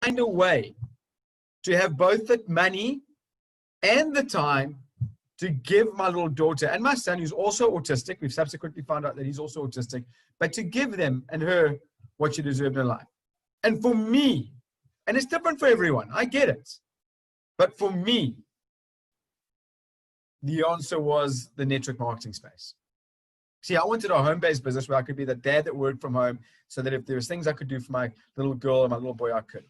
find a way to have both the money and the time to give my little daughter and my son, who's also autistic. We've subsequently found out that he's also autistic, but to give them and her what she deserved in life. And for me, and it's different for everyone, I get it, but for me, the answer was the network marketing space. See, I wanted a home-based business where I could be the dad that worked from home, so that if there was things I could do for my little girl and my little boy, I could.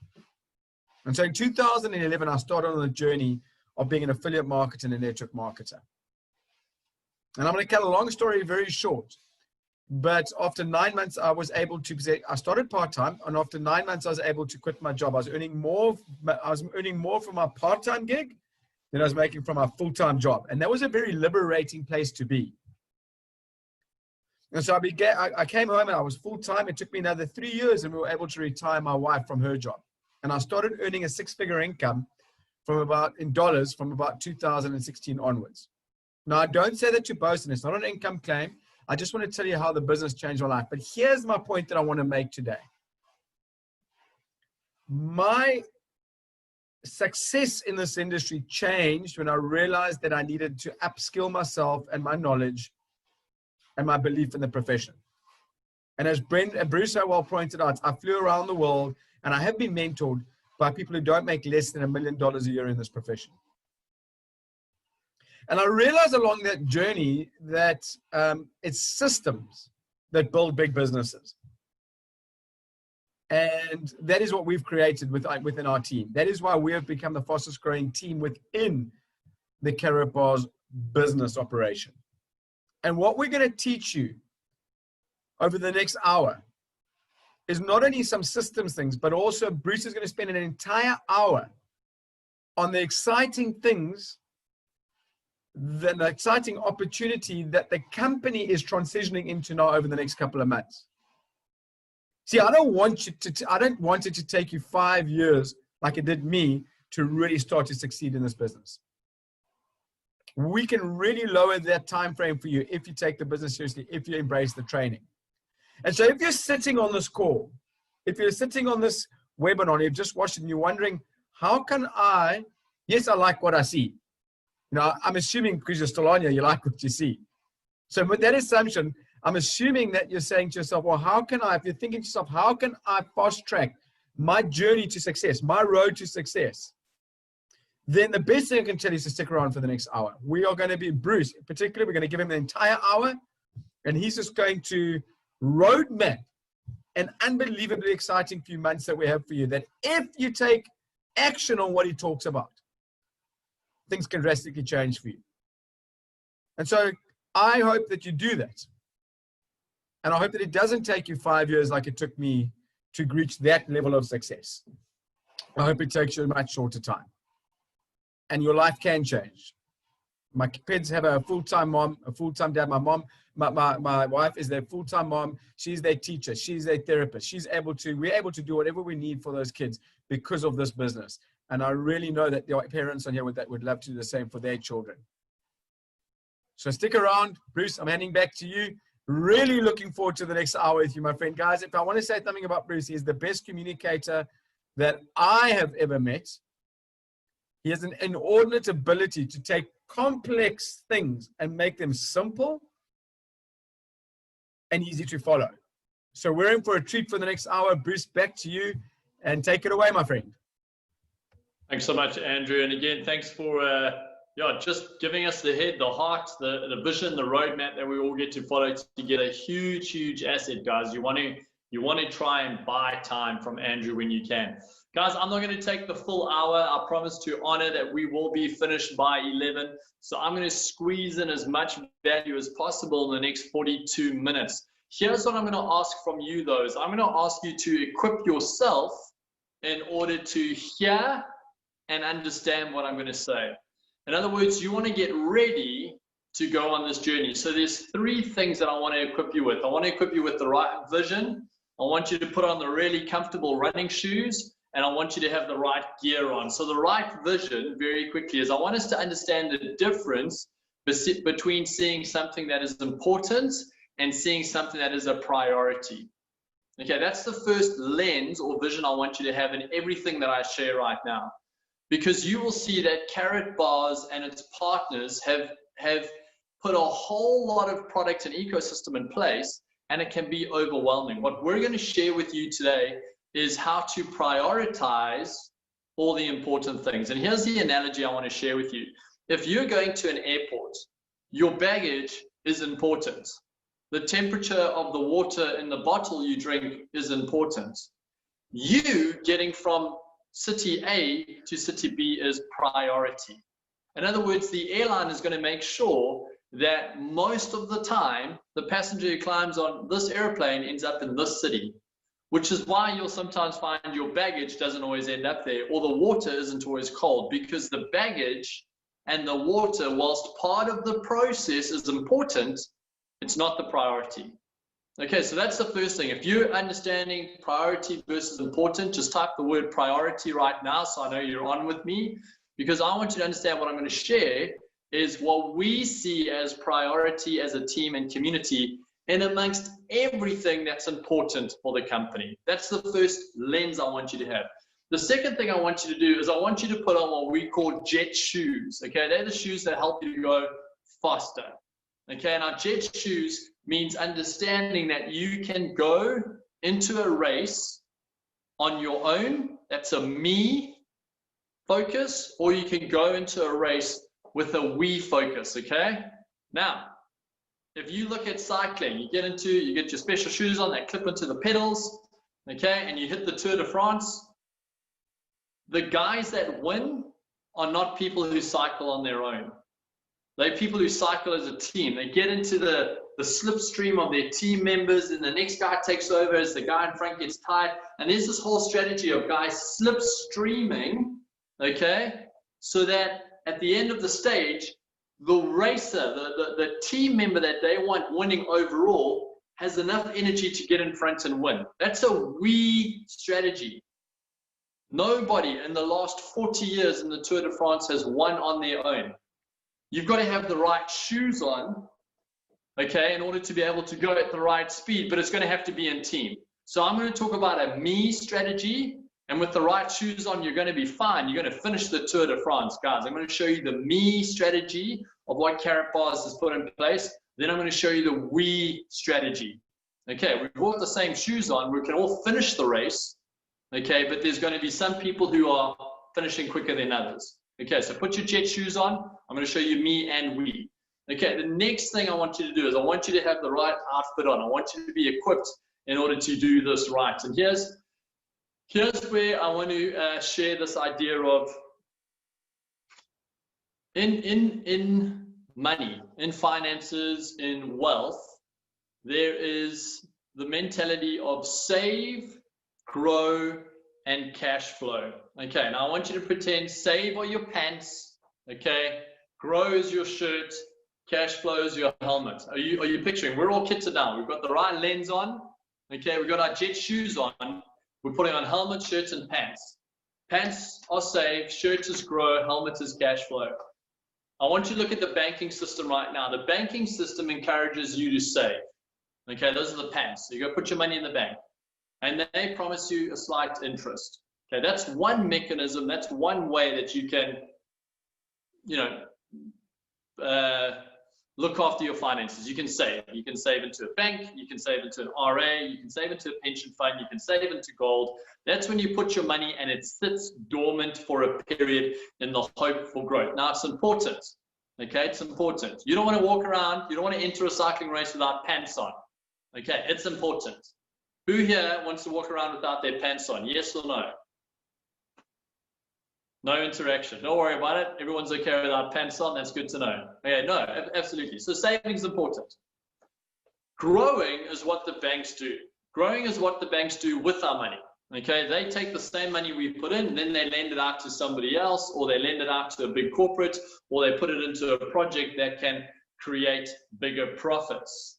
And so in 2011, I started on the journey of being an affiliate marketer and a network marketer. And I'm going to cut a long story very short. But after 9 months, I was able to, I started part-time, and after 9 months, I was able to quit my job. I was earning more from my part-time gig than I was making from my full-time job. And that was a very liberating place to be. And so I came home and I was full-time. It took me another 3 years, and we were able to retire my wife from her job. And I started earning a six-figure income in dollars from about 2016 onwards. Now, I don't say that to boast, and it's not an income claim. I just want to tell you how the business changed my life. But here's my point that I want to make today. My success in this industry changed when I realized that I needed to upskill myself and my knowledge and my belief in the profession. And as Bruce so well pointed out, I flew around the world, and I have been mentored by people who don't make less than $1 million a year in this profession. And I realized along that journey that it's systems that build big businesses. And that is what we've created within our team. That is why we have become the fastest growing team within the Karatbars business operation. And what we're going to teach you over the next hour is not only some systems things, but also Bruce is going to spend an entire hour on the exciting things, the exciting opportunity that the company is transitioning into now over the next couple of months. See, I don't want it to take you 5 years like it did me to really start to succeed in this business. We can really lower that time frame for you if you take the business seriously, if you embrace the training. And so if you're sitting on this call, if you're sitting on this webinar, you've just watched it and you're wondering, how can yes, I like what I see. You know, I'm assuming because you're still on here, you like what you see. So with that assumption, I'm assuming that you're saying to yourself, well, how can I, if you're thinking to yourself, how can I fast track my journey to success, my road to success? Then the best thing I can tell you is to stick around for the next hour. We are going to be, Bruce in particular, we're going to give him the entire hour, and he's just going to roadmap an unbelievably exciting few months that we have for you, that if you take action on what he talks about, things can drastically change for you. And so I hope that you do that. And I hope that it doesn't take you 5 years like it took me to reach that level of success. I hope it takes you a much shorter time. And your life can change. My kids have a full-time mom, a full-time dad. My wife is their full-time mom. She's their teacher. She's their therapist. We're able to do whatever we need for those kids because of this business. And I really know that the parents on here would love to do the same for their children. So stick around. Bruce, I'm handing back to you. Really looking forward to the next hour with you, my friend. Guys, if I want to say something about Bruce, he's the best communicator that I have ever met. He has an inordinate ability to take complex things and make them simple and easy to follow. So we're in for a treat for the next hour. Bruce, back to you, and take it away, my friend. Thanks so much, Andrew. And again, thanks for just giving us the heart, the vision, the roadmap that we all get to follow to get a huge asset, guys. You want to try and buy time from Andrew when you can. Guys, I'm not going to take the full hour. I promise to honor that we will be finished by 11. So I'm going to squeeze in as much value as possible in the next 42 minutes. Here's what I'm going to ask from you, though. I'm going to ask you to equip yourself in order to hear and understand what I'm going to say. In other words, you want to get ready to go on this journey. So there's 3 things that I want to equip you with. I want to equip you with the right vision. I want you to put on the really comfortable running shoes. And I want you to have the right gear on. So the right vision, very quickly, is I want us to understand the difference between seeing something that is important and seeing something that is a priority. Okay, that's the first lens or vision I want you to have in everything that I share right now. Because you will see that Karatbars and its partners have put a whole lot of product and ecosystem in place, and it can be overwhelming. What we're going to share with you today is how to prioritize all the important things. And here's the analogy I want to share with you. If you're going to an airport, your baggage is important. The temperature of the water in the bottle you drink is important. You getting from city A to city B is priority. In other words, the airline is going to make sure that most of the time, the passenger who climbs on this airplane ends up in this city, which is why you'll sometimes find your baggage doesn't always end up there, or the water isn't always cold, because the baggage and the water, whilst part of the process is important, it's not the priority. Okay, so that's the first thing. If you're understanding priority versus important, just type the word priority right now so I know you're on with me, because I want you to understand what I'm going to share is what we see as priority as a team and community and amongst everything that's important for the company. That's the first lens I want you to have. The second thing I want you to do is I want you to put on what we call jet shoes. Okay, they're the shoes that help you to go faster. Okay, now jet shoes means understanding that you can go into a race on your own. That's a me focus, or you can go into a race with a we focus. Okay, now if you look at cycling, you get your special shoes on that clip into the pedals, okay, and you hit the Tour de France. The guys that win are not people who cycle on their own. They're people who cycle as a team. They get into the slipstream of their team members, and the next guy takes over as the guy in front gets tired. And there's this whole strategy of guys slipstreaming, okay, so that at the end of the stage, the racer, the team member that they want winning overall has enough energy to get in front and win. That's a we strategy. Nobody in the last 40 years in the Tour de France has won on their own. You've got to have the right shoes on, okay, in order to be able to go at the right speed, but it's going to have to be in team. So I'm going to talk about a me strategy, and with the right shoes on, you're going to be fine. You're going to finish the Tour de France, guys. I'm going to show you the me strategy of what Karatbars has put in place. Then I'm going to show you the we strategy. Okay, we've all got the same shoes on. We can all finish the race, okay, but there's going to be some people who are finishing quicker than others. Okay, so put your jet shoes on. I'm going to show you me and we. Okay, the next thing I want you to do is I want you to have the right outfit on. I want you to be equipped in order to do this right. And here's where I want to share this idea of in money, in finances, in wealth, there is the mentality of save, grow, and cash flow. Okay, now I want you to pretend save are your pants, okay, grow is your shirt, cash flow is your helmet. Are you picturing? We're all kitted down. We've got the right lens on, okay, we've got our jet shoes on, we're putting on helmet, shirts, and pants. Pants are save, shirt is grow, helmet is cash flow. I want you to look at the banking system right now. The banking system encourages you to save. Okay, those are the pants. So you go put your money in the bank, and they promise you a slight interest. Okay, that's one mechanism. That's one way that you can, look after your finances. You can save. You can save into a bank. You can save into an RA. You can save into a pension fund. You can save into gold. That's when you put your money and it sits dormant for a period in the hope for growth. Now, it's important. Okay, it's important. You don't want to walk around. You don't want to enter a cycling race without pants on. Okay, it's important. Who here wants to walk around without their pants on? Yes or no? No interaction. Don't worry about it. Everyone's okay without pants on. That's good to know. Okay, no, absolutely. So saving is important. Growing is what the banks do. Growing is what the banks do with our money. Okay, they take the same money we put in, and then they lend it out to somebody else, or they lend it out to a big corporate, or they put it into a project that can create bigger profits.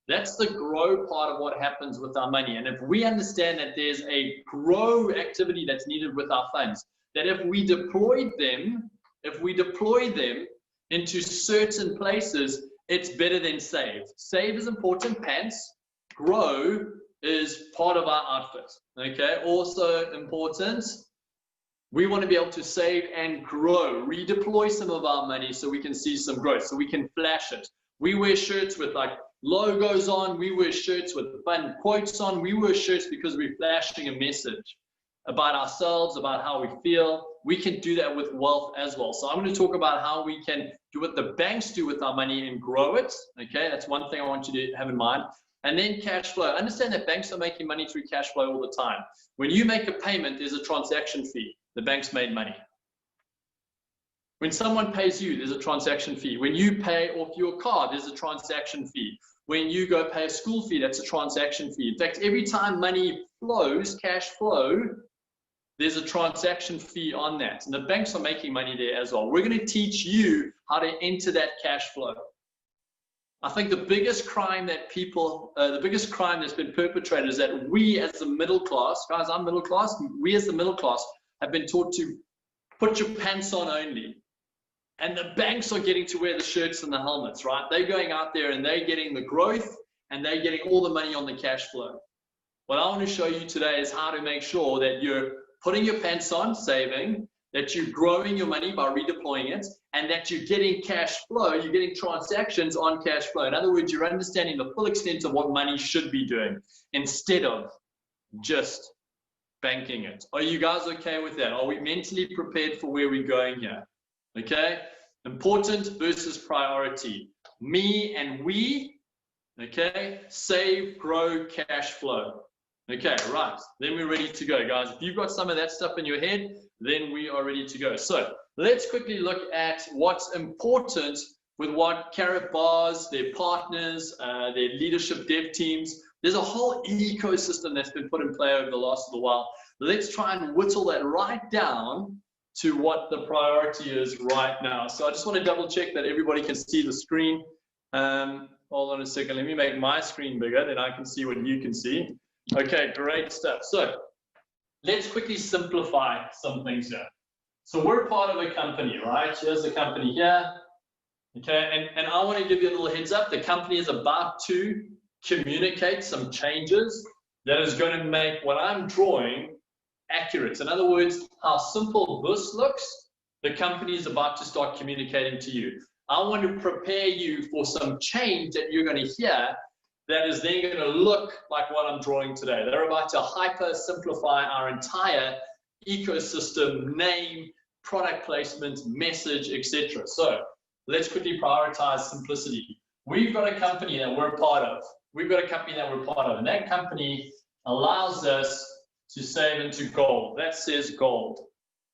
That's the grow part of what happens with our money. And if we understand that there's a grow activity that's needed with our funds, that if we deploy them into certain places, it's better than save. Save is important, pants. Grow is part of our outfit. Okay, also important, we want to be able to save and grow, redeploy some of our money so we can see some growth, so we can flash it. We wear shirts with like logos on, we wear shirts with fun quotes on, we wear shirts because we're flashing a message about ourselves, about how we feel. We can do that with wealth as well. So I'm going to talk about how we can do what the banks do with our money and grow it. Okay, that's one thing I want you to have in mind. And then cash flow. Understand that banks are making money through cash flow all the time. When you make a payment, there's a transaction fee. The bank's made money. When someone pays you, there's a transaction fee. When you pay off your car, there's a transaction fee. When you go pay a school fee, that's a transaction fee. In fact, every time money flows, cash flow, there's a transaction fee on that. And the banks are making money there as well. We're going to teach you how to enter that cash flow. I think the biggest crime that the biggest crime that's been perpetrated is that we as the middle class, guys, I'm middle class, we as the middle class have been taught to put your pants on only. And the banks are getting to wear the shirts and the helmets, right? They're going out there and they're getting the growth and they're getting all the money on the cash flow. What I want to show you today is how to make sure that you're putting your pants on, saving, that you're growing your money by redeploying it, and that you're getting cash flow, you're getting transactions on cash flow. In other words, you're understanding the full extent of what money should be doing instead of just banking it. Are you guys okay with that? Are we mentally prepared for where we're going here? Okay? Important versus priority. Me and we, okay? Save, grow, cash flow. Okay, right. Then we're ready to go, guys. If you've got some of that stuff in your head, then we are ready to go. So let's quickly look at what's important with what Karatbars, their partners, their leadership dev teams. There's a whole ecosystem that's been put in play over the last little while. Let's try and whittle that right down to what the priority is right now. So I just want to double check that everybody can see the screen. Hold on a second. Let me make my screen bigger, then I can see what you can see. Okay, great stuff. So let's quickly simplify some things here. So we're part of a company, right? Here's the company here. Okay, and I want to give you a little heads up. The company is about to communicate some changes that is going to make what I'm drawing accurate. In other words, how simple this looks, the company is about to start communicating to you. I want to prepare you for some change that you're going to hear that is then going to look like what I'm drawing today. They're about to hyper simplify our entire ecosystem, name, product placement, message, etc. So let's quickly prioritize simplicity. We've got a company that we're part of. And that company allows us to save into gold. That says gold.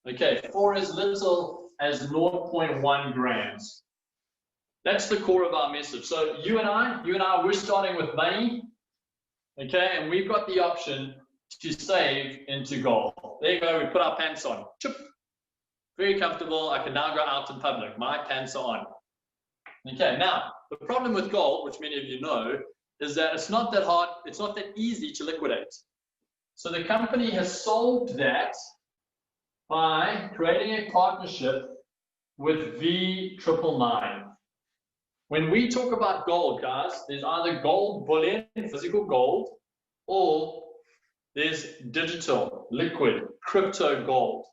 Okay, for as little as 0.1 grams. That's the core of our message. So you and I, we're starting with money, okay, and we've got the option to save into gold. There you go, we put our pants on. Chip. Very comfortable. I can now go out in public. My pants are on. Okay, now, the problem with gold, which many of you know, is that it's not that hard, it's not that easy to liquidate. So the company has solved that by creating a partnership with V999. When we talk about gold, guys, there's either gold bullion, physical gold, or there's digital, liquid, crypto gold.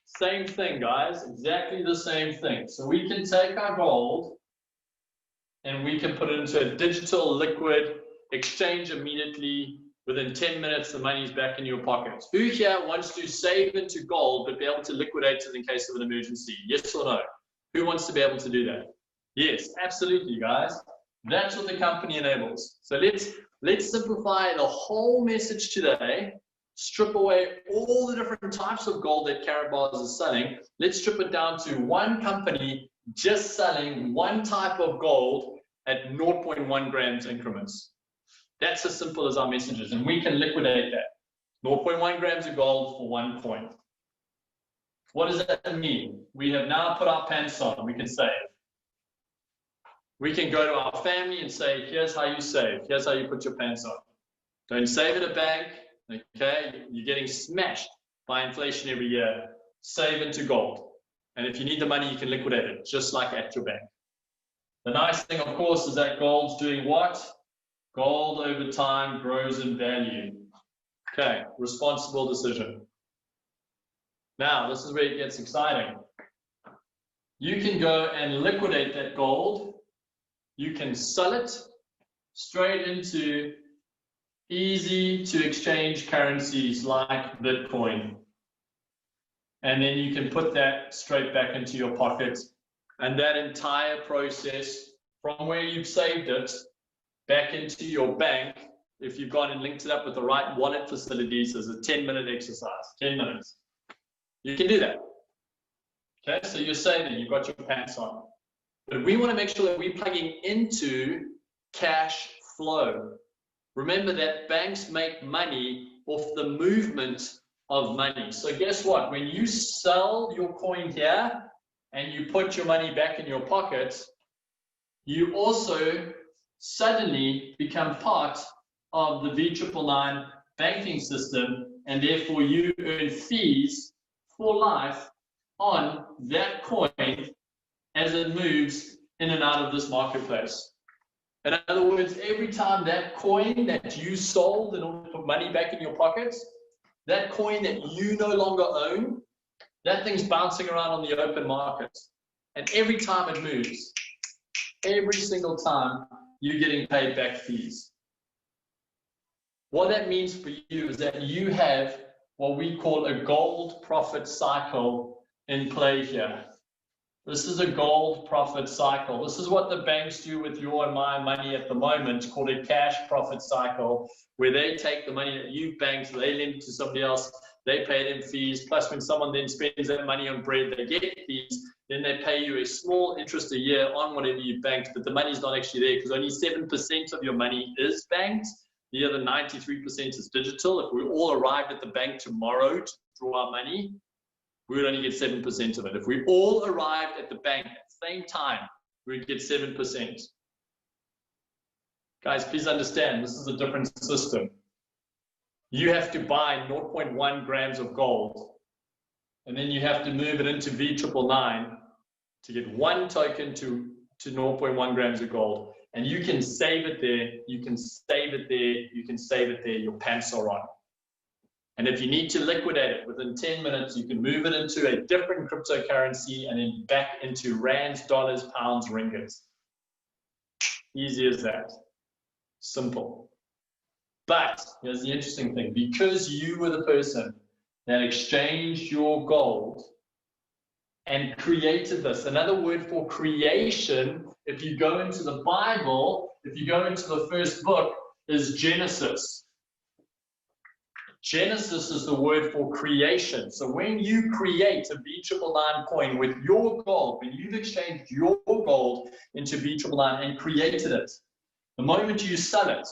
Same thing, guys, exactly the same thing. So we can take our gold and we can put it into a digital, liquid, exchange immediately. Within 10 minutes, the money's back in your pocket. Who here wants to save into gold but be able to liquidate it in case of an emergency? Yes or no? Who wants to be able to do that? Yes, absolutely, guys. That's what the company enables. So let's simplify the whole message today, strip away all the different types of gold that Karatbars is selling. Let's strip it down to one company just selling one type of gold at 0.1 grams increments. That's as simple as our message is, and we can liquidate that. 0.1 grams of gold for 1 coin. What does that mean? We have now put our pants on. We can save. We can go to our family and say, here's how you save. Here's how you put your pants on. Don't save at a bank, okay? You're getting smashed by inflation every year. Save into gold. And if you need the money, you can liquidate it, just like at your bank. The nice thing, of course, is that gold's doing what? Gold over time grows in value. Okay, responsible decision. Now, this is where it gets exciting. You can go and liquidate that gold. You can sell it straight into easy to exchange currencies like Bitcoin. And then you can put that straight back into your pocket. And that entire process from where you've saved it back into your bank, if you've gone and linked it up with the right wallet facilities, is a 10-minute exercise, 10 minutes. You can do that. Okay, so you're saving, you've got your pants on. But we want to make sure that we're plugging into cash flow. Remember that banks make money off the movement of money. So guess what? When you sell your coin here and you put your money back in your pocket, you also suddenly become part of the V999 banking system, and therefore you earn fees for life on that coin as it moves in and out of this marketplace. In other words, every time that coin that you sold in order to put money back in your pockets, that coin that you no longer own, that thing's bouncing around on the open market. And every time it moves, every single time, you're getting paid back fees. What that means for you is that you have what we call a gold profit cycle in play here. This is a gold profit cycle. This is what the banks do with your and my money at the moment, called a cash profit cycle, where they take the money that you've banked, they lend it to somebody else, they pay them fees, plus when someone then spends that money on bread, they get fees, then they pay you a small interest a year on whatever you've banked, but the money's not actually there because only 7% of your money is banked. The other 93% is digital. If we all arrived at the bank tomorrow to draw our money, we would only get 7% of it. If we all arrived at the bank at the same time, we would get 7%. Guys, please understand, this is a different system. You have to buy 0.1 grams of gold, and then you have to move it into V999 to get one token to 0.1 grams of gold. And you can save it there, you can save it there, you can save it there, your pants are on. And if you need to liquidate it within 10 minutes, you can move it into a different cryptocurrency and then back into rands, dollars, pounds, ringgits. Easy as that. Simple. But here's the interesting thing. Because you were the person that exchanged your gold and created this. Another word for creation, if you go into the Bible, if you go into the first book, is Genesis. Genesis is the word for creation. So when you create a V999 coin with your gold, when you've exchanged your gold into V999 and created it, the moment you sell it,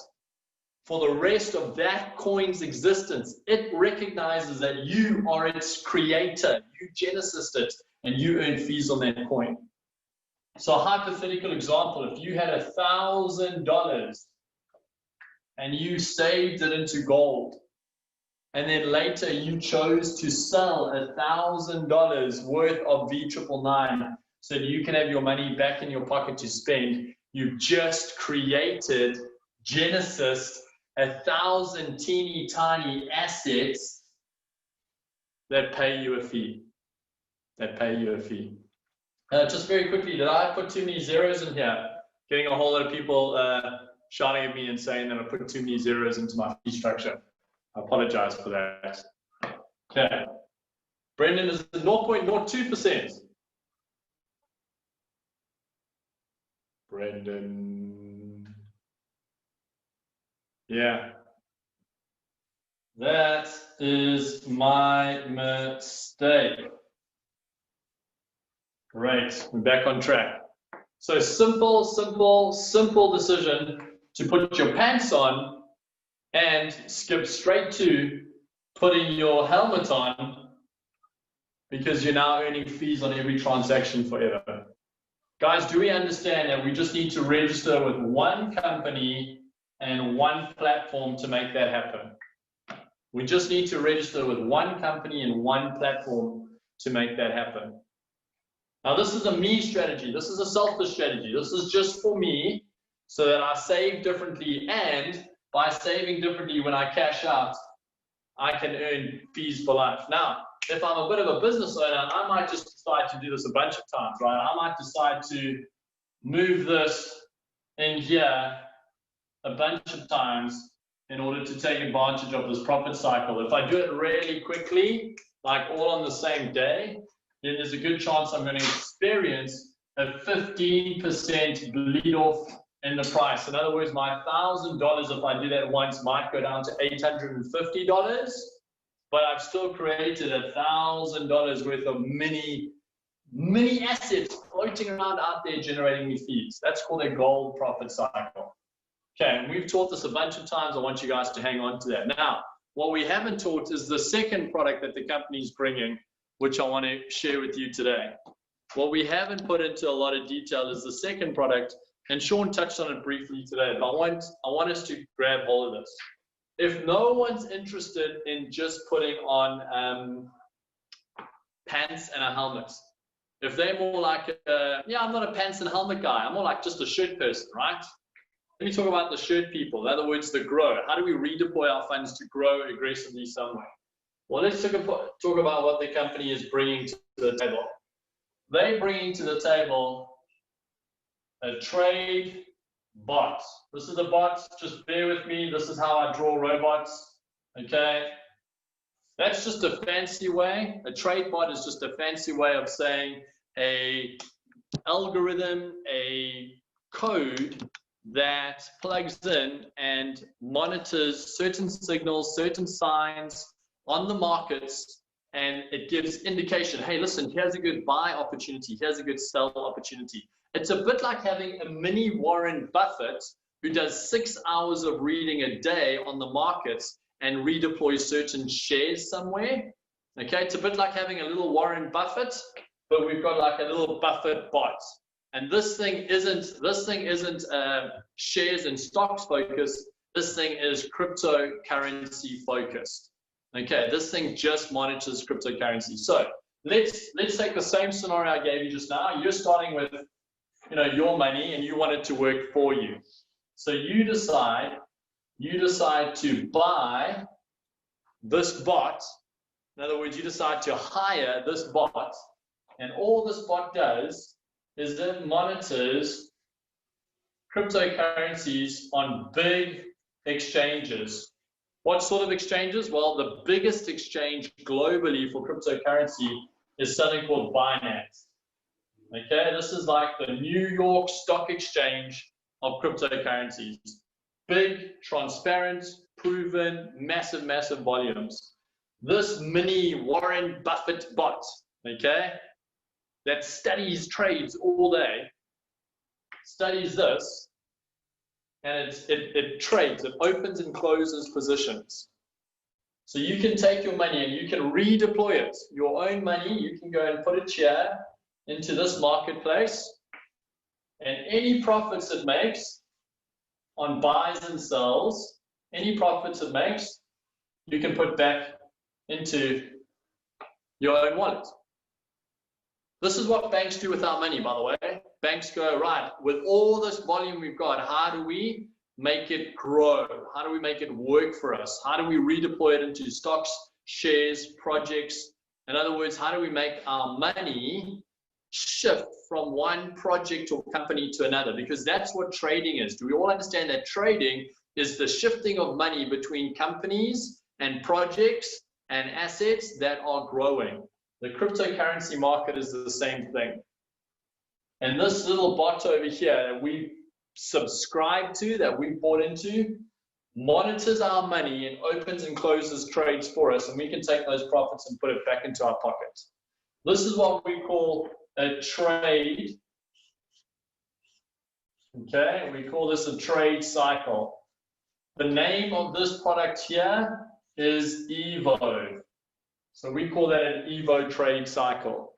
for the rest of that coin's existence, it recognizes that you are its creator. You genesised it, and you earn fees on that coin. So a hypothetical example, if you had $1,000 and you saved it into gold, and then later you chose to sell $1,000 worth of V999 so that you can have your money back in your pocket to spend, you've just created, genesised 1,000 teeny tiny assets that pay you a fee. Just very quickly, did I put too many zeros in here? Getting a whole lot of people shouting at me and saying that I put too many zeros into my fee structure. I apologize for that. Okay. Brendan is 0.02%. Brendan. Yeah. That is my mistake. Great. We're back on track. So simple decision to put your pants on and skip straight to putting your helmet on because you're now earning fees on every transaction forever. Guys, do we understand that we just need to register with one company and one platform to make that happen? We just need to register with one company and one platform to make that happen. Now, this is a me strategy. This is a selfish strategy. This is just for me so that I save differently, and by saving differently when I cash out, I can earn fees for life. Now, if I'm a bit of a business owner, I might just decide to do this a bunch of times, right? I might decide to move this in here a bunch of times in order to take advantage of this profit cycle. If I do it really quickly, like all on the same day, then there's a good chance I'm going to experience a 15% bleed off in the price. In other words, my $1,000, if I do that once, might go down to $850, but I've still created $1,000 worth of mini assets floating around out there generating me fees. That's called a gold profit cycle. Okay, and we've taught this a bunch of times. I want you guys to hang on to that. Now, what we haven't taught is the second product that the company is bringing, which I want to share with you today. What we haven't put into a lot of detail is the second product, and Sean touched on it briefly today, but I want us to grab hold of this. If no one's interested in just putting on pants and a helmet, if they're more like, yeah, I'm not a pants and helmet guy, I'm more like just a shirt person, right? Let me talk about the shirt people. In other words, the grow. How do we redeploy our funds to grow aggressively somewhere? Well, let's talk about what the company is bringing to the table. They're bringing to the table a trade bot. This is a bot. Just bear with me. This is how I draw robots. Okay. That's just a fancy way. A trade bot is just a fancy way of saying a algorithm, a code that plugs in and monitors certain signals, certain signs on the markets, and it gives indication, hey, listen, here's a good buy opportunity, here's a good sell opportunity. It's a bit like having a mini Warren Buffett who does 6 hours of reading a day on the markets and redeploys certain shares somewhere. Okay, it's a bit like having a little Warren Buffett, but we've got like a little Buffett bot. And this thing isn't shares and stocks focused. This thing is cryptocurrency focused. Okay, this thing just monitors cryptocurrency. So let's take the same scenario I gave you just now. You're starting with, you know, your money and you want it to work for you. So you decide to buy this bot. In other words, you decide to hire this bot, and all this bot does is it monitors cryptocurrencies on big exchanges. What sort of exchanges? Well, the biggest exchange globally for cryptocurrency is something called Binance. Okay, this is like the New York Stock Exchange of cryptocurrencies. Big, transparent, proven, massive, massive volumes. This mini Warren Buffett bot, okay, that studies trades all day, studies this, and it trades, it opens and closes positions. So you can take your money and you can redeploy it, your own money, you can go and put it here into this marketplace, and any profits it makes on buys and sells, any profits it makes, you can put back into your own wallet. This is what banks do with our money, by the way. Banks go, right, with all this volume we've got, how do we make it grow? How do we make it work for us? How do we redeploy it into stocks, shares, projects? In other words, how do we make our money shift from one project or company to another? Because that's what trading is. Do we all understand that trading is the shifting of money between companies and projects and assets that are growing? The cryptocurrency market is the same thing. And this little bot over here that we subscribe to, that we bought into, monitors our money and opens and closes trades for us, and we can take those profits and put it back into our pocket. This is what we call a trade. Okay, we call this a trade cycle. The name of this product here is Evo. So we call that an Evo trade cycle.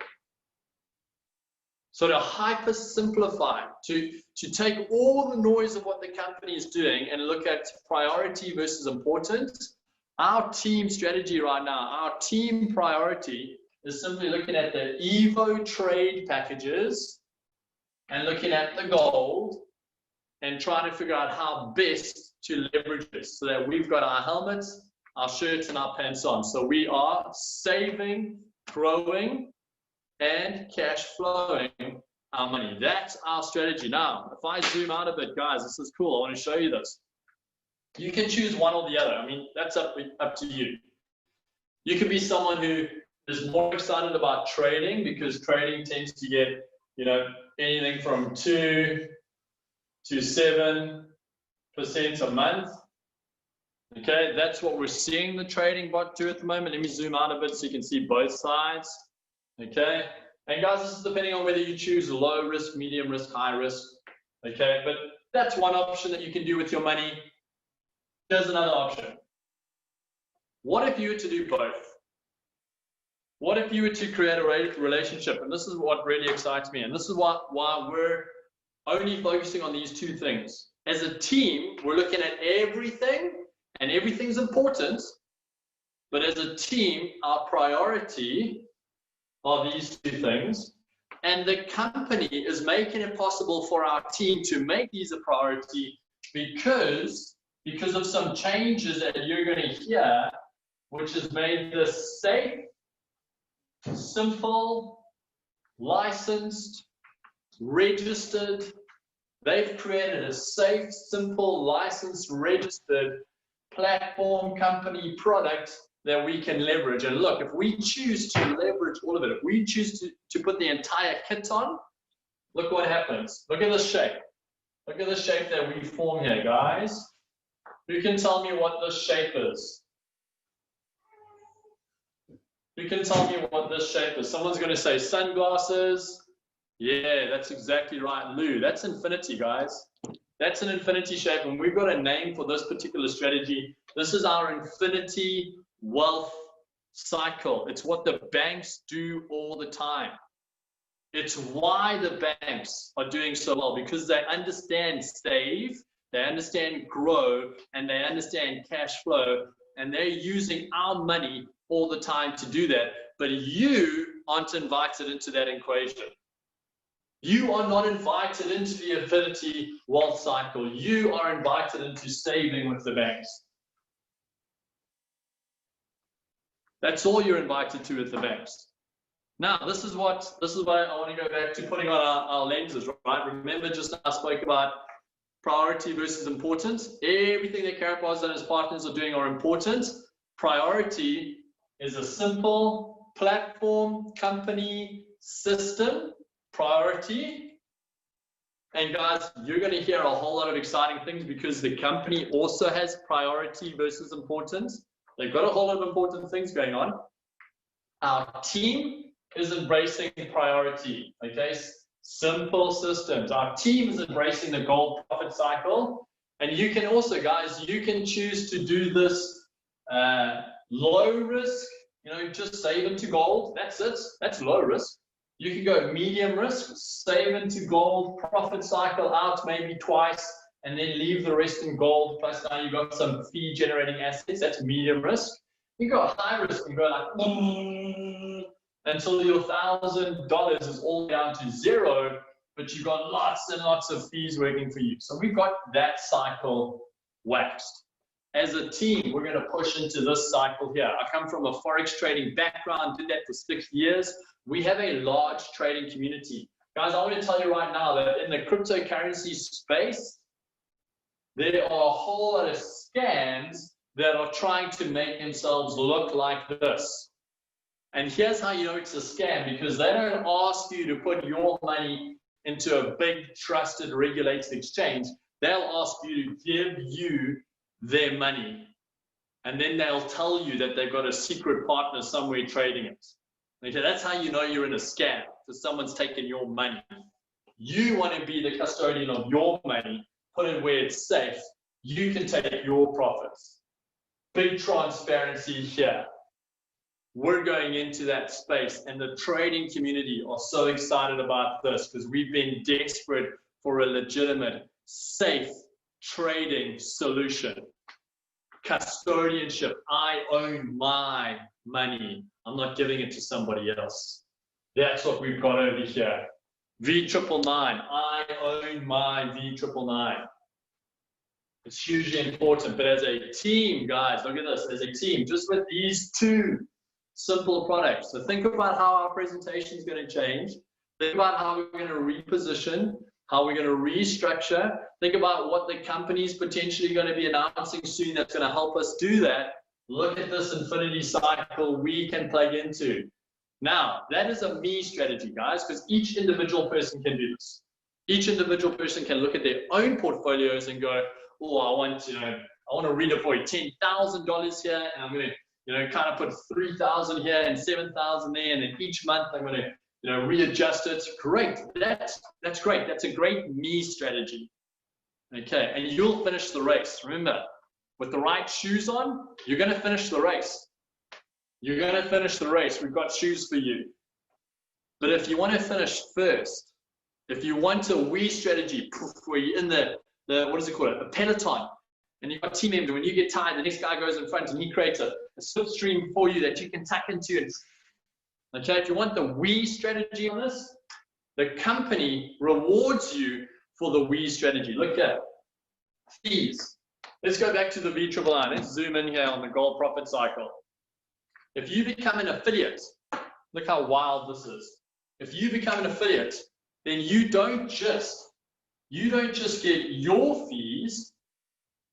So to hyper simplify, to take all the noise of what the company is doing and look at priority versus importance, our team strategy right now, our team priority is simply looking at the Evo trade packages and looking at the gold and trying to figure out how best to leverage this so that we've got our helmets, our shirts, and our pants on. So we are saving, growing, and cash flowing our money. That's our strategy. Now, if I zoom out a bit, guys, this is cool. I want to show you this. You can choose one or the other. I mean, that's up to you. You can be someone who is more excited about trading because trading tends to get, you know, anything from 2 to 7% a month. Okay, that's what we're seeing the trading bot do at the moment. Let me zoom out a bit so you can see both sides. Okay, and guys, this is depending on whether you choose low risk, medium risk, high risk. Okay, but that's one option that you can do with your money. Here's another option. What if you were to do both? What if you were to create a relationship? And this is what really excites me. And this is why we're only focusing on these two things. As a team, we're looking at everything, and everything's important. But as a team, our priority are these two things. And the company is making it possible for our team to make these a priority because of some changes that you're going to hear, which has made this safe, simple, licensed, registered. They've created a safe, simple, licensed, registered platform, company, product that we can leverage. And look, if we choose to leverage all of it, if we choose to put the entire kit on, look what happens. Look at this shape. Look at the shape that we form here, guys. Who can tell me what this shape is? Who can tell me what this shape is? Someone's going to say sunglasses. Yeah, that's exactly right, Lou. That's infinity, guys. That's an infinity shape, and we've got a name for this particular strategy. This is our infinity wealth cycle. It's what the banks do all the time. It's why the banks are doing so well, because they understand save, they understand grow, and they understand cash flow, and they're using our money all the time to do that. But you aren't invited into that equation. You are not invited into the infinity wealth cycle. You are invited into saving with the banks. That's all you're invited to with the banks. Now, this is why I want to go back to putting on our lenses, right? Remember, just I spoke about priority versus importance. Everything that Karatbars and his partners are doing are important. Priority is a simple platform, company, system. Priority. And guys, you're going to hear a whole lot of exciting things because the company also has priority versus importance. They've got a whole lot of important things going on. Our team is embracing priority. Okay, simple systems. Our team is embracing the gold profit cycle. And you can also, guys, you can choose to do this low risk, you know, just save into gold. That's it. That's low risk. You can go medium risk, save into gold, profit cycle out maybe twice, and then leave the rest in gold. Plus now you've got some fee generating assets. That's medium risk. You go high risk and go like until your $1,000 is all down to zero, but you've got lots and lots of fees working for you. So we've got that cycle waxed. As a team, we're going to push into this cycle here. I come from a forex trading background, did that for 6 years. We have a large trading community. Guys, I want to tell you right now that in the cryptocurrency space, there are a whole lot of scams that are trying to make themselves look like this. And here's how you know it's a scam, because they don't ask you to put your money into a big, trusted, regulated exchange. They'll ask you to give you their money. And then they'll tell you that they've got a secret partner somewhere trading it. Okay, that's how you know you're in a scam, because someone's taken your money. You want to be the custodian of your money, put it where it's safe. You can take your profits. Big transparency here. We're going into that space, and the trading community are so excited about this because we've been desperate for a legitimate, safe trading solution. Custodianship. I own my money. I'm not giving it to somebody else. That's what we've got over here. V999. I own my V999. It's hugely important. But as a team, guys, look at this. As a team, just with these two simple products. So think about how our presentation is going to change. Think about how we're going to reposition, how we're going to restructure. Think about what the company's potentially going to be announcing soon that's going to help us do that. Look at this infinity cycle we can plug into. Now, that is a me strategy, guys, because each individual person can do this. Each individual person can look at their own portfolios and go, oh, I want to redeploy $10,000 here, and I'm going to, kind of put 3,000 here and 7,000 there, and then each month I'm going to, readjust it. Great. That's great. That's a great me strategy. Okay, and you'll finish the race. Remember, with the right shoes on, you're going to finish the race. You're going to finish the race. We've got shoes for you. But if you want to finish first, if you want a we strategy, where you're in the what is it called? A peloton. And you've got team members. When you get tired, the next guy goes in front and he creates a slipstream for you that you can tuck into. Okay, if you want the we strategy on this, the company rewards you for the we strategy. Look at fees. Let's go back to the VIII. Let's zoom in here on the gold profit cycle. If you become an affiliate, look how wild this is. If you become an affiliate, then you don't just get your fees.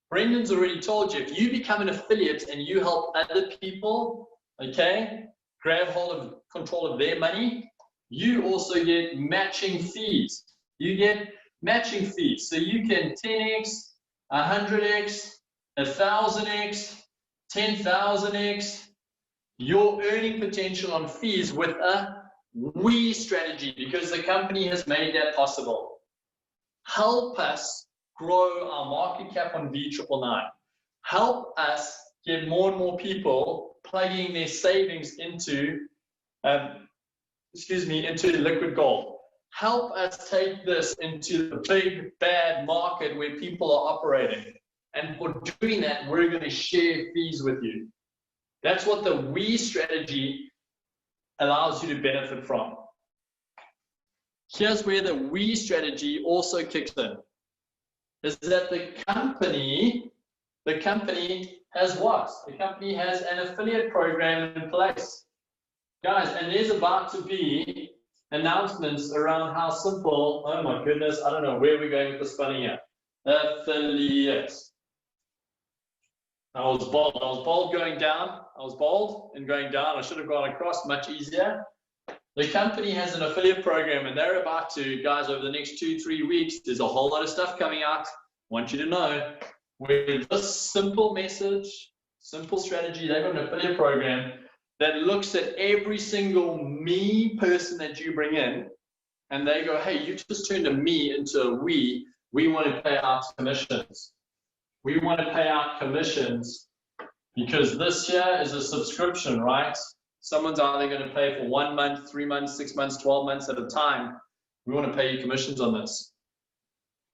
Brendan's already told you, if you become an affiliate and you help other people, okay, grab hold of control of their money, you also get matching fees. You get matching fees. So you can 10x, 100x, 1,000x, 10,000x, your earning potential on fees with a we strategy, because the company has made that possible. Help us grow our market cap on V999. Help us get more and more people plugging their savings into, into liquid gold. Help us take this into the big bad market where people are operating. And for doing that, we're going to share fees with you. That's what the we strategy allows you to benefit from. Here's where the we strategy also kicks in. Is that the company has what? The company has an affiliate program in place. Guys, and there's about to be announcements around how simple, oh my goodness, I don't know where we're going with this funny here. Affiliates. I was bold going down. I was bold and going down. I should have gone across much easier. The company has an affiliate program, and they're about to, guys, over the next 2-3 weeks, there's a whole lot of stuff coming out. I want you to know, with this simple message, simple strategy, they've got an affiliate program that looks at every single me person that you bring in, and they go, hey, you just turned a me into a we want to pay out commissions. We want to pay out commissions because this year is a subscription, right? Someone's either going to pay for 1 month, 3 months, 6 months, 12 months at a time. We want to pay you commissions on this.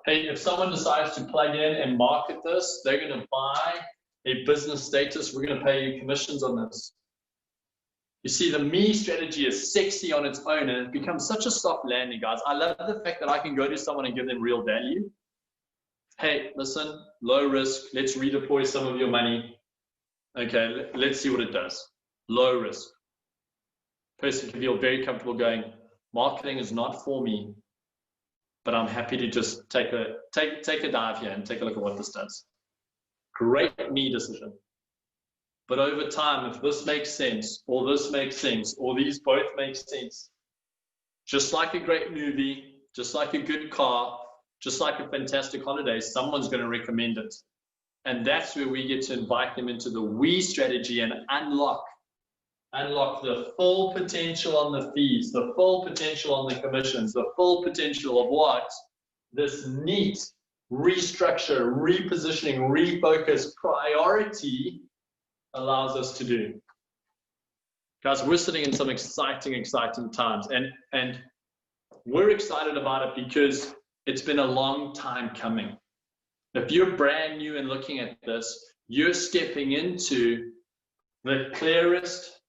Hey, if someone decides to plug in and market this, they're going to buy a business status. We're going to pay you commissions on this. You see, the me strategy is sexy on its own, and it becomes such a soft landing, guys. I love the fact that I can go to someone and give them real value. Hey, listen, low risk, let's redeploy some of your money. Okay, let's see what it does. Low risk. Person can feel very comfortable going, marketing is not for me, but I'm happy to just take a dive here and take a look at what this does. Great me decision. But over time, if this makes sense, or this makes sense, or these both make sense, just like a great movie, just like a good car, just like a fantastic holiday, someone's going to recommend it. And that's where we get to invite them into the we strategy and unlock the full potential on the fees, the full potential on the commissions, the full potential of what this neat restructure, repositioning, refocus, priority allows us to do. Guys, we're sitting in some exciting times, and we're excited about it because it's been a long time coming. If you're brand new and looking at this, you're stepping into the clearest,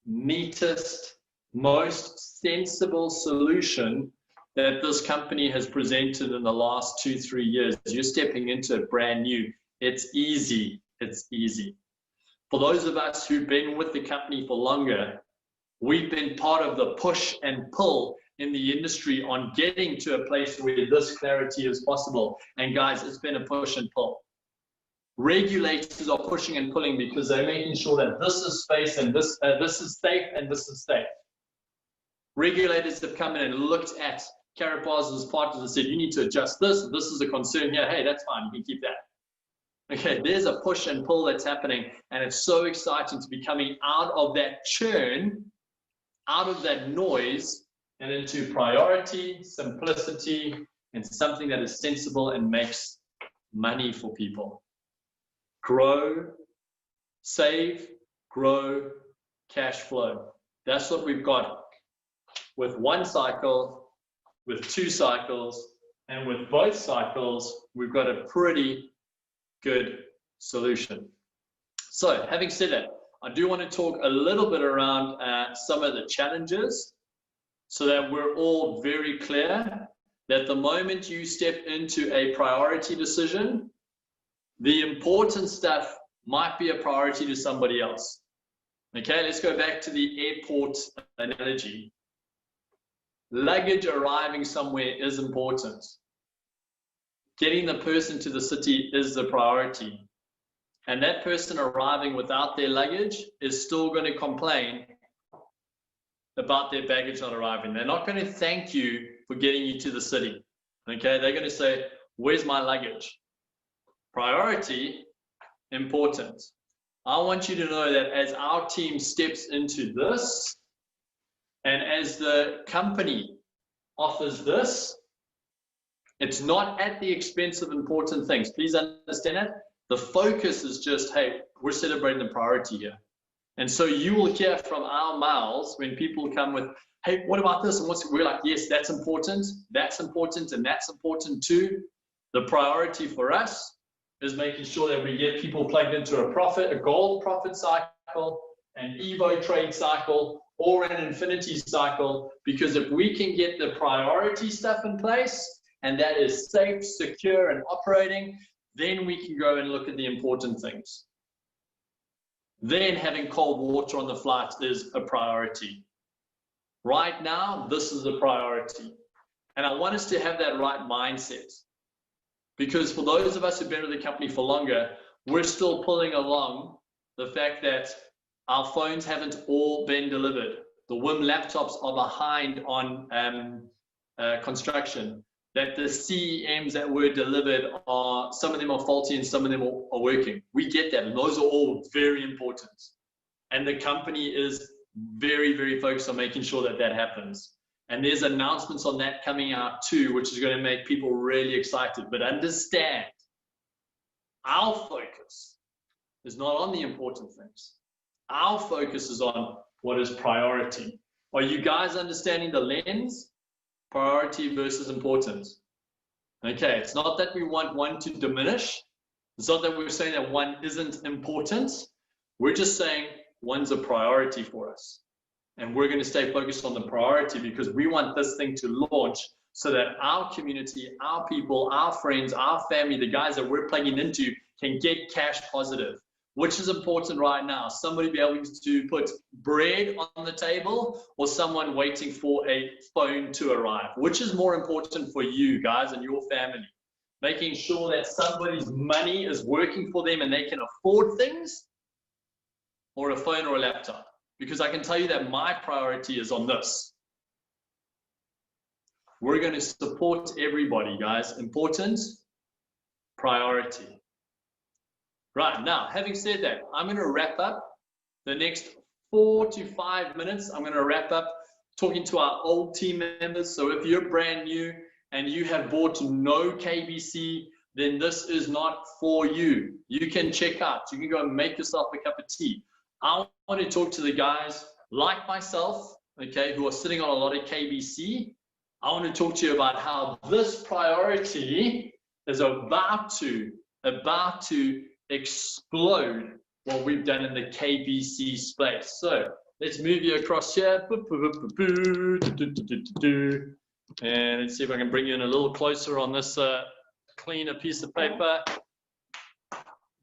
neatest, most sensible solution that this company has presented in the last 2-3 years. You're stepping into it brand new. It's easy. It's easy. For those of us who've been with the company for longer, we've been part of the push and pull in the industry on getting to a place where this clarity is possible. And guys, it's been a push and pull. Regulators are pushing and pulling because they're making sure that this is space and this is safe and this is safe. Regulators have come in and looked at Karatbars' partners and said, you need to adjust this. This is a concern here. Hey, that's fine. You can keep that. Okay, there's a push and pull that's happening, and it's so exciting to be coming out of that churn, out of that noise, and into priority, simplicity, and something that is sensible and makes money for people. Grow, save, grow, cash flow. That's what we've got with one cycle, with two cycles, and with both cycles, we've got a pretty good solution. So having said that, I do want to talk a little bit around some of the challenges so that we're all very clear that the moment you step into a priority decision, the important stuff might be a priority to somebody else. Okay, let's go back to the airport analogy. Luggage arriving somewhere is important. Getting the person to the city is the priority. And that person arriving without their luggage is still going to complain about their baggage not arriving. They're not going to thank you for getting you to the city. Okay, they're going to say, where's my luggage? Priority, important. I want you to know that as our team steps into this, and as the company offers this, it's not at the expense of important things. Please understand that. The focus is just, hey, we're celebrating the priority here. And so you will hear from our mouths when people come with, hey, what about this? And we're like, yes, that's important, and that's important too. The priority for us is making sure that we get people plugged into a gold profit cycle, an Evo trade cycle, or an infinity cycle, because if we can get the priority stuff in place, and that is safe, secure, and operating, then we can go and look at the important things. Then having cold water on the flight is a priority. Right now, this is a priority. And I want us to have that right mindset. Because for those of us who've been with the company for longer, we're still pulling along the fact that our phones haven't all been delivered. The WIM laptops are behind on construction. That the CEMs that were delivered are, some of them are faulty and some of them are working. We get that, and those are all very important. And the company is very, very focused on making sure that that happens. And there's announcements on that coming out too, which is going to make people really excited. But understand, our focus is not on the important things. Our focus is on what is priority. Are you guys understanding the lens? Priority versus importance. Okay, it's not that we want one to diminish. It's not that we're saying that one isn't important. We're just saying one's a priority for us. And we're going to stay focused on the priority because we want this thing to launch so that our community, our people, our friends, our family, the guys that we're plugging into can get cash positive. Which is important right now? Somebody be able to put bread on the table or someone waiting for a phone to arrive? Which is more important for you guys and your family? Making sure that somebody's money is working for them and they can afford things, or a phone or a laptop? Because I can tell you that my priority is on this. We're going to support everybody, guys. Important, priority. Right, now, having said that, I'm going to wrap up the next 4 to 5 minutes. I'm going to wrap up talking to our old team members. So if you're brand new and you have bought no KBC, then this is not for you. You can check out. You can go and make yourself a cup of tea. I want to talk to the guys like myself, okay, who are sitting on a lot of KBC. I want to talk to you about how this priority is about to explode what we've done in the KBC space. So let's move you across here. And let's see if I can bring you in a little closer on this cleaner piece of paper.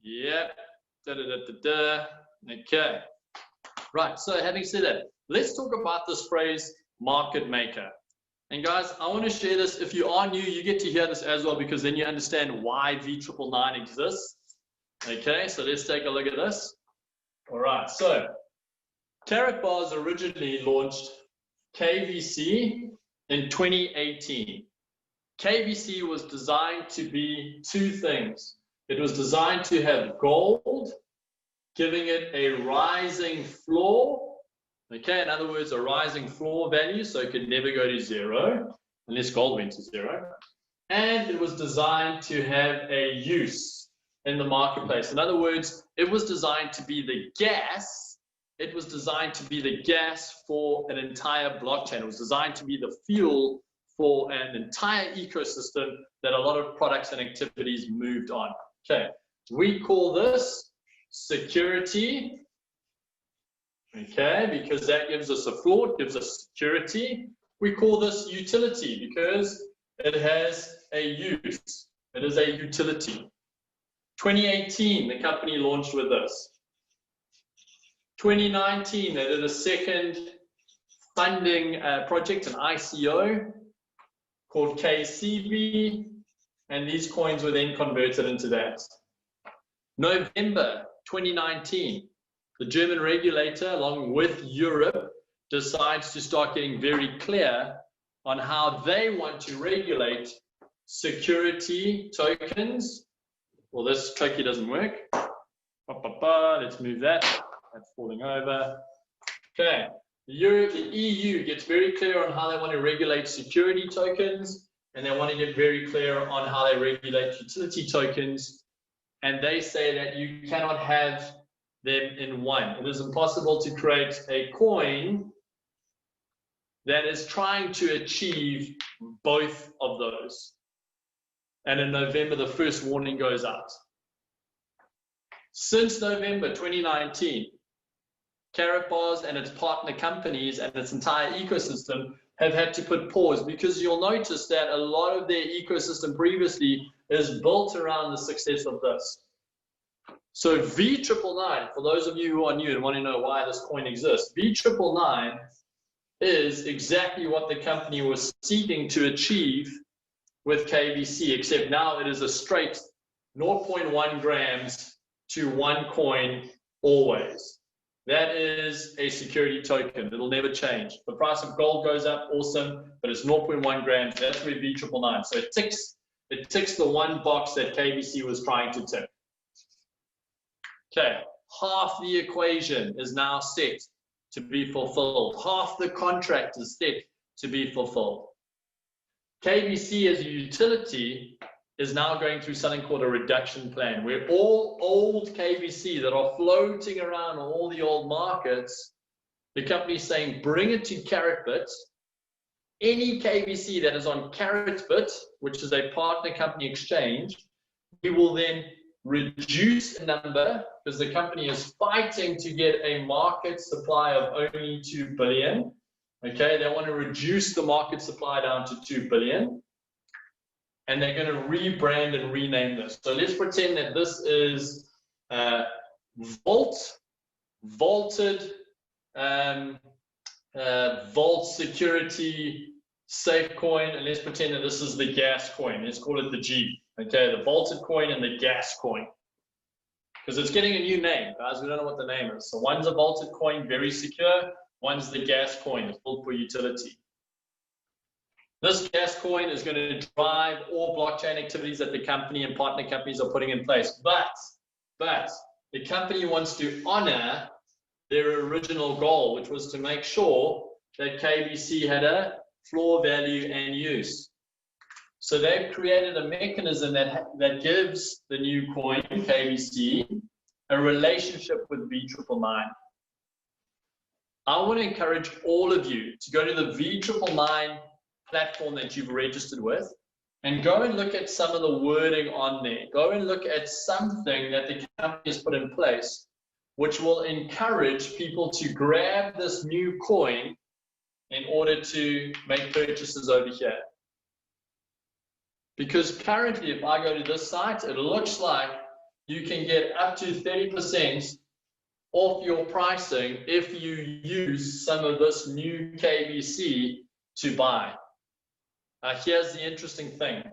Yep. Okay. Right. So having said that, let's talk about this phrase market maker. And guys, I want to share this. If you are new, you get to hear this as well, because then you understand why V999 exists. Okay. So let's take a look at this. All right. So Karatbars originally launched KVC in 2018. KVC was designed to be two things. It was designed to have gold, giving it a rising floor. Okay, in other words, a rising floor value, so it could never go to zero unless gold went to zero. And it was designed to have a use in the marketplace. In other words, it was designed to be the gas. It was designed to be the gas for an entire blockchain. It was designed to be the fuel for an entire ecosystem that a lot of products and activities moved on. Okay, we call this security. Okay, because that gives us a floor, it gives us security. We call this utility because it has a use. It is a utility. 2018, the company launched with this. 2019, they did a second funding project, an ICO called KCB, and these coins were then converted into that. November 2019, the German regulator, along with Europe, decides to start getting very clear on how they want to regulate security tokens. Well, this tricky doesn't work. Let's move that. That's falling over. Okay. The EU gets very clear on how they want to regulate security tokens, and they want to get very clear on how they regulate utility tokens. And they say that you cannot have them in one. It is impossible to create a coin that is trying to achieve both of those. And in November, the first warning goes out. Since November 2019, Karatbars and its partner companies and its entire ecosystem have had to put pause, because you'll notice that a lot of their ecosystem previously is built around the success of this. So V999, for those of you who are new and want to know why this coin exists, V999 is exactly what the company was seeking to achieve with KVC, except now it is a straight 0.1 grams to one coin always. That is a security token. It'll never change. The price of gold goes up, awesome, but it's 0.1 grams. That's where V999. So it ticks the one box that KVC was trying to tick. Okay, half the equation is now set to be fulfilled. Half the contract is set to be fulfilled. KVC as a utility is now going through something called a reduction plan, where all old KVC that are floating around on all the old markets, the company is saying, bring it to Karatbit. Any KVC that is on Karatbit, which is a partner company exchange, we will then reduce the number, because the company is fighting to get a market supply of only 2 billion. Okay, they want to reduce the market supply down to 2 billion. And they're going to rebrand and rename this. So let's pretend that this is vaulted vault security safe coin, and let's pretend that this is the gas coin. Let's call it the G. Okay, the vaulted coin and the gas coin, because it's getting a new name, guys. We don't know what the name is. So one's a vaulted coin, very secure. One's the gas coin, it's built for utility. This gas coin is going to drive all blockchain activities that the company and partner companies are putting in place. But the company wants to honor their original goal, which was to make sure that KVC had a floor value and use. So they've created a mechanism that gives the new coin, KVC, a relationship with V999. I want to encourage all of you to go to the V999 platform that you've registered with and go and look at some of the wording on there. Go and look at something that the company has put in place which will encourage people to grab this new coin in order to make purchases over here. Because currently, if I go to this site, it looks like you can get up to 30% off your pricing if you use some of this new KBC to buy. Here's the interesting thing.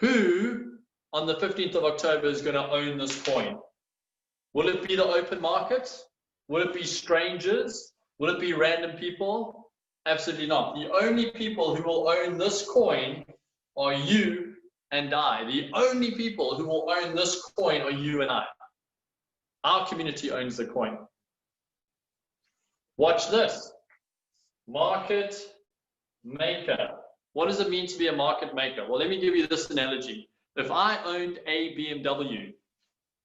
Who on the 15th of October is going to own this coin? Will it be the open market? Will it be strangers? Will it be random people? Absolutely not. The only people who will own this coin are you and I. The only people who will own this coin are you and I. Our community owns the coin. Watch this. Market maker. What does it mean to be a market maker? Well, let me give you this analogy. If I owned a BMW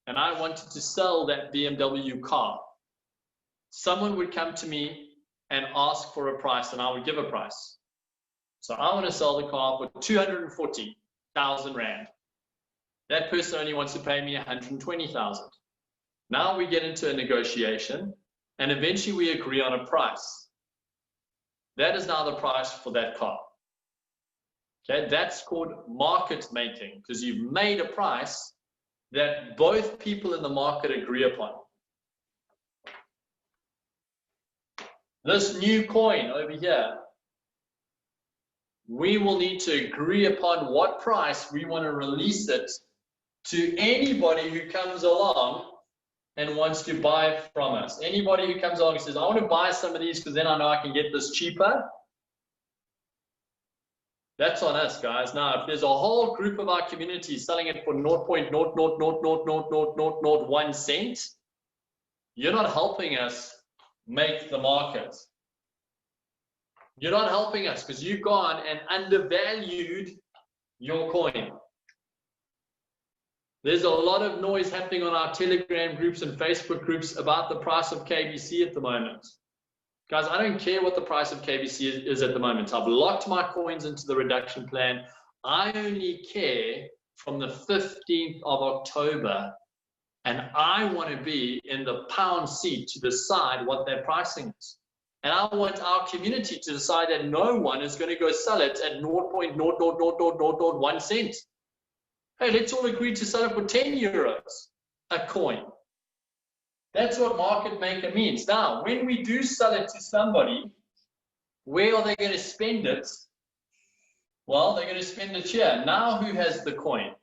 and I wanted to sell that BMW car, someone would come to me and ask for a price, and I would give a price. So I want to sell the car for 240,000 Rand. That person only wants to pay me 120,000. Now we get into a negotiation, and eventually we agree on a price. That is now the price for that car. Okay, that's called market making, because you've made a price that both people in the market agree upon. This new coin over here, we will need to agree upon what price we want to release it to anybody who comes along and wants to buy from us. Anybody who comes along and says, I want to buy some of these because then I know I can get this cheaper. That's on us, guys. Now, if there's a whole group of our community selling it for 0.0000001 cent, you're not helping us make the market. You're not helping us because you've gone and undervalued your coin. There's a lot of noise happening on our Telegram groups and Facebook groups about the price of KBC at the moment. Guys, I don't care what the price of KBC is at the moment. I've locked my coins into the reduction plan. I only care from the 15th of October, and I want to be in the pound seat to decide what their pricing is. And I want our community to decide that no one is going to go sell it at 0.00001 cent. Hey, let's all agree to sell it for 10 euros a coin. That's what market maker means. Now, when we do sell it to somebody, where are they going to spend it? Well, they're going to spend it here. Now, who has the coin?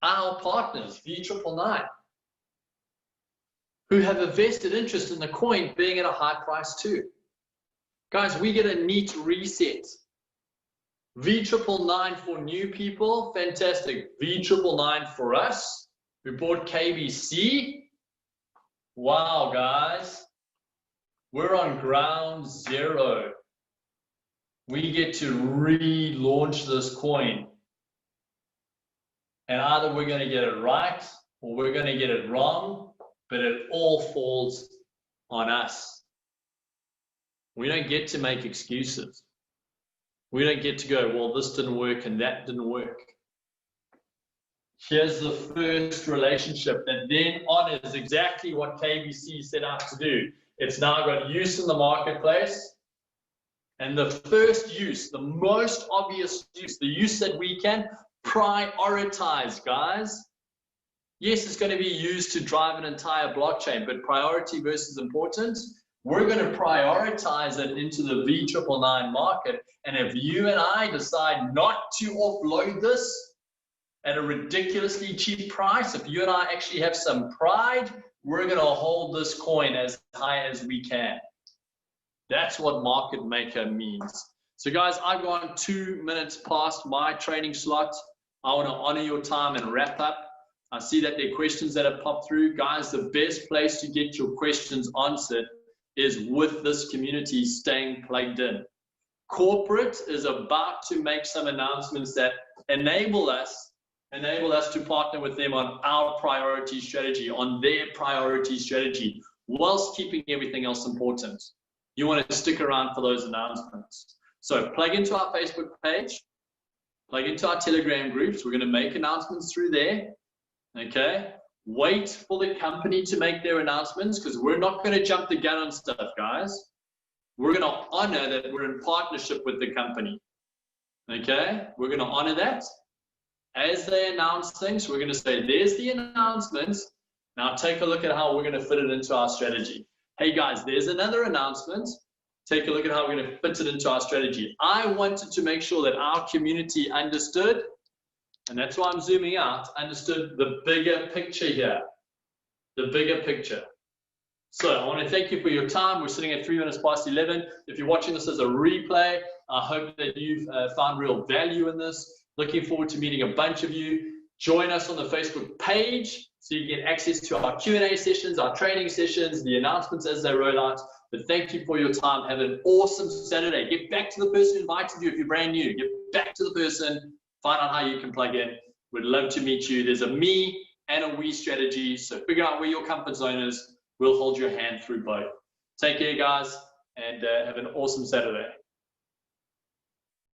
Our partners, V999, who have a vested interest in the coin being at a high price too. Guys, we get a neat reset. V999 for new people, fantastic. V999 for us, who bought KBC. Wow, guys, we're on ground zero. We get to relaunch this coin. And either we're going to get it right or we're going to get it wrong, but it all falls on us. We don't get to make excuses. We don't get to go, well, this didn't work and that didn't work. Here's the first relationship that then honors exactly what KBC set out to do. It's now got use in the marketplace. And the first use, the most obvious use, the use that we can prioritize, guys. Yes, it's going to be used to drive an entire blockchain, but priority versus importance, we're going to prioritize it into the V999 market. And if you and I decide not to offload this at a ridiculously cheap price, if you and I actually have some pride, we're going to hold this coin as high as we can. That's what market maker means. So guys, I've gone 2 minutes past my training slot. I want to honor your time and wrap up. I see that there are questions that have popped through. Guys, the best place to get your questions answered is with this community staying plugged in. Corporate is about to make some announcements that enable us to partner with them on our priority strategy, on their priority strategy, whilst keeping everything else important. You want to stick around for those announcements. So plug into our Facebook page, plug into our Telegram groups. We're going to make announcements through there. Okay? Wait for the company to make their announcements, because we're not going to jump the gun on stuff, guys. We're going to honor that we're in partnership with the company. Okay? We're going to honor that. as they announce things, we're going to say, there's the announcements. Now take a look at how we're going to fit it into our strategy. Hey guys, there's another announcement. Take a look at how we're going to fit it into our strategy. I wanted to make sure that our community understood, and that's why I'm zooming out, understood the bigger picture here. The bigger picture. So I want to thank you for your time. We're sitting at 3 minutes past 11. If you're watching this as a replay, I hope that you've found real value in this. Looking forward to meeting a bunch of you. Join us on the Facebook page so you get access to our Q&A sessions, our training sessions, the announcements as they roll out. But thank you for your time. Have an awesome Saturday. Get back to the person who invited you if you're brand new. Get back to the person. Find out how you can plug in. We'd love to meet you. There's a me and a we strategy. So figure out where your comfort zone is. We'll hold your hand through both. Take care, guys, and have an awesome Saturday.